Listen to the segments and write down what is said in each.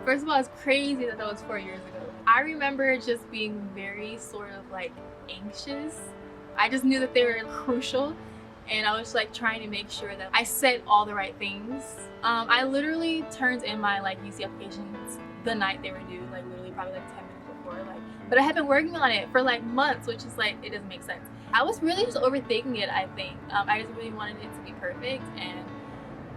First of all, it's crazy that was 4 years ago. I remember just being very sort of like anxious. I just knew that they were crucial, and I was like trying to make sure that I said all the right things. I literally turned in my like UC applications the night they were due, like literally probably like 10 minutes before. But I had been working on it for like months, which is like, it doesn't make sense. I was really just overthinking it, I think. I just really wanted it to be perfect, and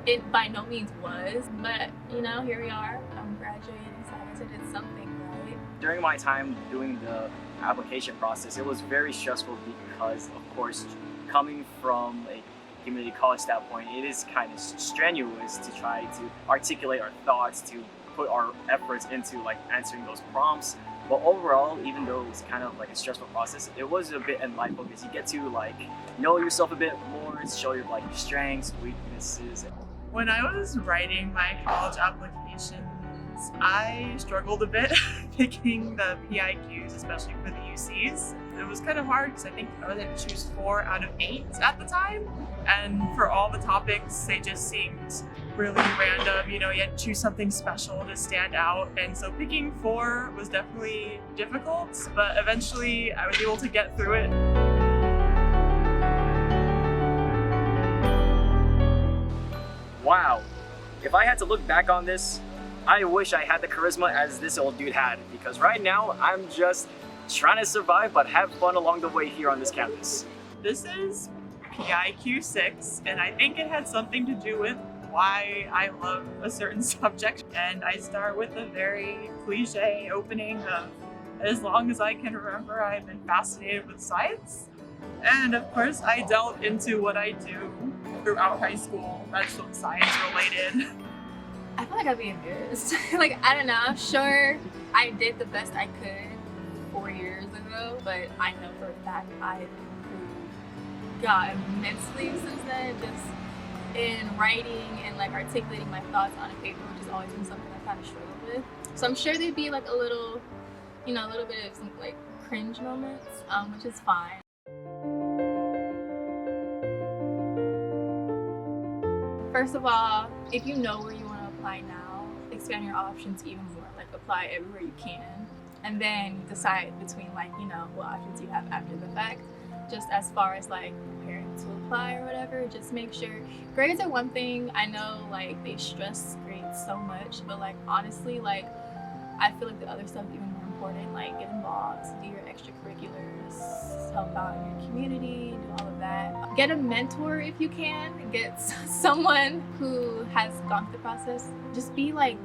it by no means was. But you know, here we are. I'm graduating, so I guess I did something right. During my time doing the application process, it was very stressful because, of course, coming from a community college standpoint, it is kind of strenuous to try to articulate our thoughts, to put our efforts into like answering those prompts. But overall, even though it was kind of like a stressful process, it was a bit enlightening because you get to like know yourself a bit more, show your like your strengths, weaknesses. When I was writing my college applications, I struggled a bit picking the PIQs, especially for the UCs. It was kind of hard because I think I was able to choose 4 out of 8 at the time. And for all the topics, they just seemed really random. You know, you had to choose something special to stand out. And so picking 4 was definitely difficult, but eventually I was able to get through it. Wow, if I had to look back on this, I wish I had the charisma as this old dude had, because right now I'm just trying to survive but have fun along the way here on this campus. This is PIQ 6, and I think it had something to do with why I love a certain subject. And I start with a very cliche opening of, as long as I can remember, I've been fascinated with science. And of course, I delve into what I do throughout high school that's science related. I feel like I'd be embarrassed. Like, I don't know, I'm sure I did the best I could 4 years ago, but I know for a fact I've improved, God, immensely since then, just in writing and like articulating my thoughts on a paper, which has always been something I kind of struggled with. So I'm sure there'd be like a little, you know, a little bit of some like cringe moments, which is fine. First of all, if you know where you want to apply now, expand your options even more, like apply everywhere you can, and then decide between like, you know, what options you have after the fact. Just as far as like preparing to apply or whatever, just make sure grades are one thing. I know like they stress grades so much, but like honestly, like I feel like the other stuff is even more important. Like get involved, do your extracurriculars, help out in your community, do all of that. Get a mentor if you can. Get someone who has gone through the process. Just be like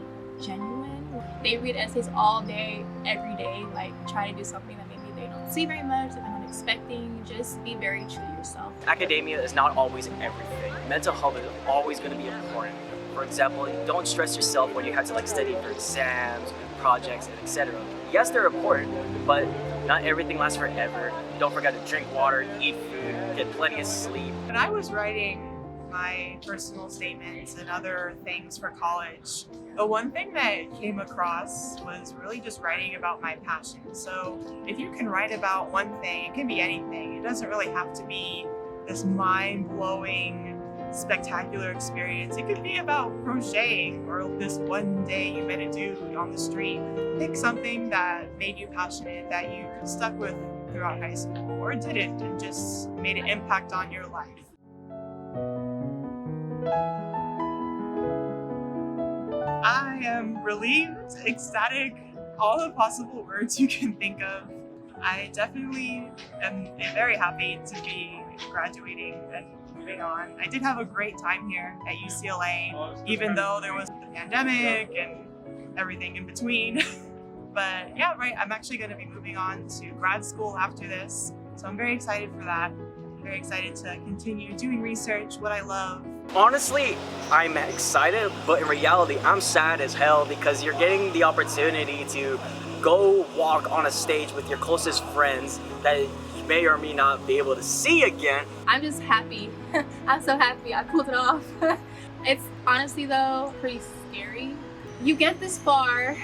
genuine. They read essays all day, every day. Like try to do something that maybe they don't see very much, that they're not expecting. Just be very true to yourself. Academia is not always everything. Mental health is always going to be important. For example, don't stress yourself when you have to like study for exams, projects, and etc. Yes, they're important, but not everything lasts forever. Don't forget to drink water, eat food, get plenty of sleep. When I was writing my personal statements and other things for college, the one thing that came across was really just writing about my passion. So if you can write about one thing, it can be anything. It doesn't really have to be this mind-blowing, spectacular experience. It could be about crocheting or this one day you met a dude on the street. Pick something that made you passionate, that you stuck with throughout high school, or didn't, and just made an impact on your life. I am relieved, ecstatic, all the possible words you can think of. I definitely am very happy to be graduating and moving on. I did have a great time here at UCLA, even though there was the pandemic and everything in between. But yeah, right, I'm actually going to be moving on to grad school after this. So I'm very excited for that. Very excited to continue doing research, what I love. Honestly, I'm excited, but in reality, I'm sad as hell because you're getting the opportunity to go walk on a stage with your closest friends that you may or may not be able to see again. I'm just happy. I'm so happy I pulled it off. It's honestly though pretty scary. You get this far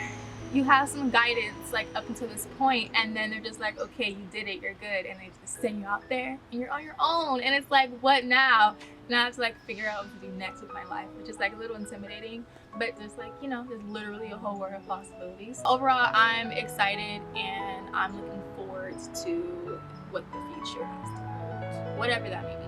you have some guidance like up until this point, and then they're just like, okay, you did it, you're good, and they just send you out there and you're on your own, and it's like, what now? Now I have to like figure out what to do next with my life, which is like a little intimidating, but just like, you know, there's literally a whole world of possibilities. Overall, I'm excited and I'm looking forward to what the future has to hold, whatever that may be.